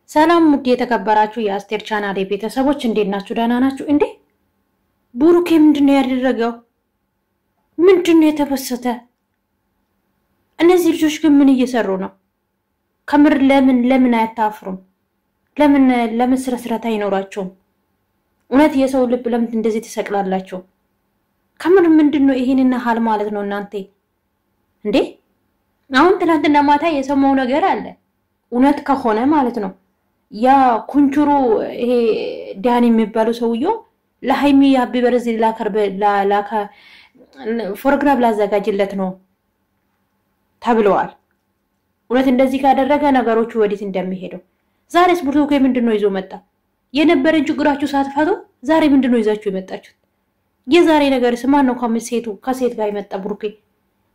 ሰላም ሙድ የተከበራችሁ የአስቴር ቻናል ቤተሰቦች እንዴት ናችሁ? ደህና ናችሁ እንዴ? ብሩኬ ምንድነው ያደረገው? ምንድነው የተበሰተ? እነዚህ ልጆች ግን ምን እየሰሩ ነው? ከምር ለምን አያታፍሩም? ለምን ስርዓት አይኖራቸውም? እውነት የሰው ልብ ለምን እንደዚህ ተሰቅላላችሁ? ከምር ምንድነው ይሄንና ሐል ማለት ነው እናንተ እንዴ? አሁን ትናንትና ማታ የሰማው ነገር አለ እውነት ከሆነ ማለት ነው ያ ኩንቹሩ ይሄ ዳኒ የሚባለው ሰውዮ ለሃይሚ ያቢ በርዝ ላካ ፕሮግራም ላዘጋጅለት ነው ተብለዋል። እውነት እንደዚህ ካደረገ ነገሮቹ ወዲት እንደሚሄዱ ዛሬስ ብሩኬ ምንድነው ይዞ መጣ? የነበረን ችግራችሁ ሳትፈቱ ዛሬ ምንድነው ይዛችሁ የመጣችሁት? የዛሬ ነገርስ ማን ነው ከሴት ጋር የመጣ ብሩኬ?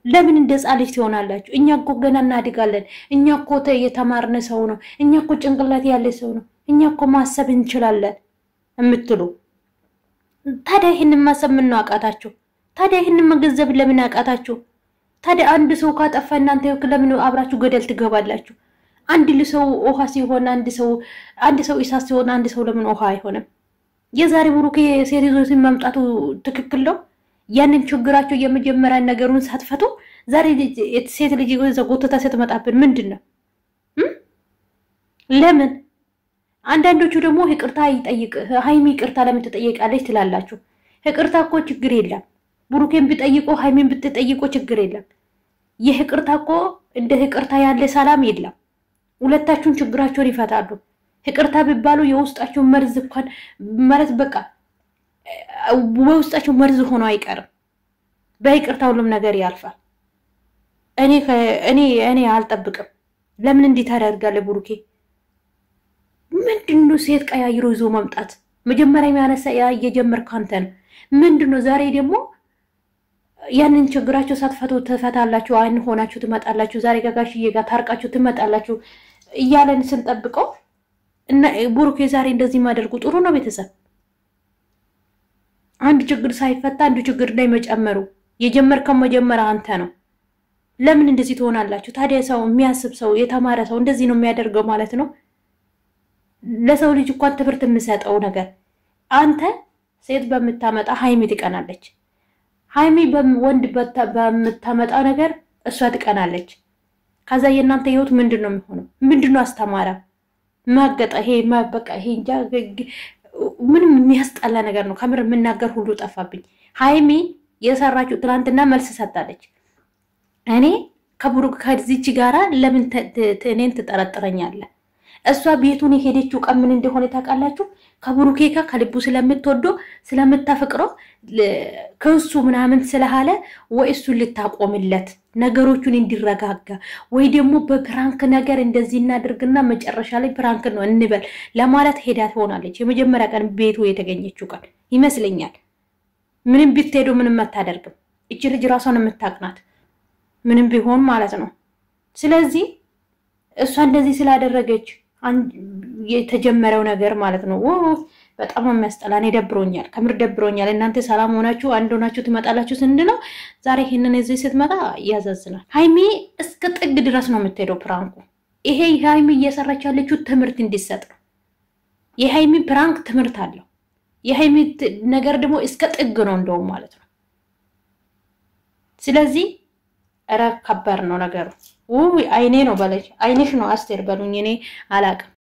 ለምን እንደጻልሽ ትሆናላችሁ? እኛ እኮ ገና እናድጋለን። እኛ እኮ የተማርነ ሰው ነው። እኛ እኮ ጭንቅላት ያለ ሰው ነው። እኛ እኮ ማሰብ እንችላለን እምትሉ ታዲያ ይሄንን ማሰብ ምን ነው አቃታችሁ? ታዲያ ይሄንን መገንዘብ ለምን አቃታችሁ? ታዲያ አንድ ሰው ካጠፋ እናንተ ለምን አብራችሁ ገደል ትገባላችሁ? አንድ ሰው ውሃ ሲሆን አንድ ሰው ኢሳት ሲሆን አንድ ሰው ለምን ውሃ አይሆንም? የዛሬ ብሩኬ ሴት ይዞ ሲመምጣቱ ትክክል ነው? ያንን ችግራችሁ የመጀመሪያ ነገሩን ሳትፈቱ ዛሬ ሴት ልጅ ጎተታ ስትመጣብን ምንድነው? ለምን አንዳንዶቹ ደግሞ ይቅርታ ይጠይቅ ሃይሚ ይቅርታ ለምን ትጠይቃለች ትላላችሁ? ይቅርታ እኮ ችግር የለም። ብሩኬን ቢጠይቁ ሃይሚን ብትጠይቁ ችግር የለም። ይቅርታ እኮ እንደ ይቅርታ ያለ ሰላም የለም። ሁለታችሁን ችግራችሁን ይፈታሉ። ይቅርታ ቢባሉ የውስጣችሁ መርዝ እንኳን ማለት በቃ በውስጣችሁ መርዝ ሆኖ አይቀርም። በይቅርታ ሁሉም ነገር ያልፋል። እኔ አልጠብቅም። ለምን እንዲህ ታደርጋለህ ብሩኬ? ምንድነው ሴት ቀያይሮ ይዞ መምጣት? መጀመሪያ የሚያነሳ የጀመርከው አንተ ነው። ምንድነው ዛሬ ደግሞ ያንን ችግራችሁ ሳትፈቱ ተፈታላችሁ አይን ሆናችሁ ትመጣላችሁ። ዛሬ ጋጋሽዬ ጋር ታርቃችሁ ትመጣላችሁ እያለን ስንጠብቀው እና ብሩኬ ዛሬ እንደዚህ ማድረጉ ጥሩ ነው? ቤተሰብ አንድ ችግር ሳይፈታ አንድ ችግር ላይ መጨመሩ የጀመርከው መጀመሪያ አንተ ነው። ለምን እንደዚህ ትሆናላችሁ? ታዲያ ሰው የሚያስብ ሰው የተማረ ሰው እንደዚህ ነው የሚያደርገው ማለት ነው? ለሰው ልጅ እንኳን ትምህርት የምሰጠው ነገር አንተ ሴት በመታመጣ ሃይሚ ትቀናለች። ሃይሚ ወንድ በመታመጣ ነገር እሷ ትቀናለች። ከዛ የእናንተ ህይወት ምንድነው የሚሆነው? ምንድነው አስተማራ ማገጣ ይሄ ማበቃ ይሄ እንጃ ምንም የሚያስጠላ ነገር ነው። ከምር የምናገር ሁሉ ጠፋብኝ። ሃይሚ የሰራችው ትናንትና መልስ ሰጣለች። እኔ ከብሩክ ከዚች ጋራ ለምን እኔን ትጠረጥረኛለህ? እሷ ቤቱን የሄደችው ቀን ምን እንደሆነ ታውቃላችሁ? ከብሩኬ ጋር ከልቡ ስለምትወደው ስለምታፈቅረው ከሱ ምናምን ስለሃለ ወይ እሱን ልታቆምለት ነገሮቹን እንዲረጋጋ ወይ ደግሞ በፕራንክ ነገር እንደዚህ እናድርግና መጨረሻ ላይ ፕራንክ ነው እንበል ለማለት ሄዳ ትሆናለች። የመጀመሪያ ቀን ቤቱ የተገኘችው ቀን ይመስለኛል። ምንም ቢትሄዱ ምንም አታደርግም። እቺ ልጅ ራሷን የምታቅናት ምንም ቢሆን ማለት ነው። ስለዚህ እሷ እንደዚህ ስላደረገች የተጀመረው ነገር ማለት ነው በጣም የሚያስጠላን ደብሮኛል። ከምር ደብሮኛል። እናንተ ሰላም ሆናችሁ አንድ ሆናችሁ ትመጣላችሁ ስንድነው ዛሬ ይሄንን እዚህ ስትመጣ ያዛዝናል። ሃይሚ እስከ ጥግ ድረስ ነው የምትሄደው ፕራንኩ። ይሄ ሃይሚ እየሰራች ያለችው ትምህርት እንዲሰጥ ነው። የሃይሚ ፕራንክ ትምህርት አለው። የሃይሚ ነገር ደግሞ እስከ ጥግ ነው እንደው ማለት ነው። ስለዚህ ከባድ ነው ነገሩ። አይኔ ነው በለች አይንሽ ነው አስቴር በሉኝ። እኔ አላቅም።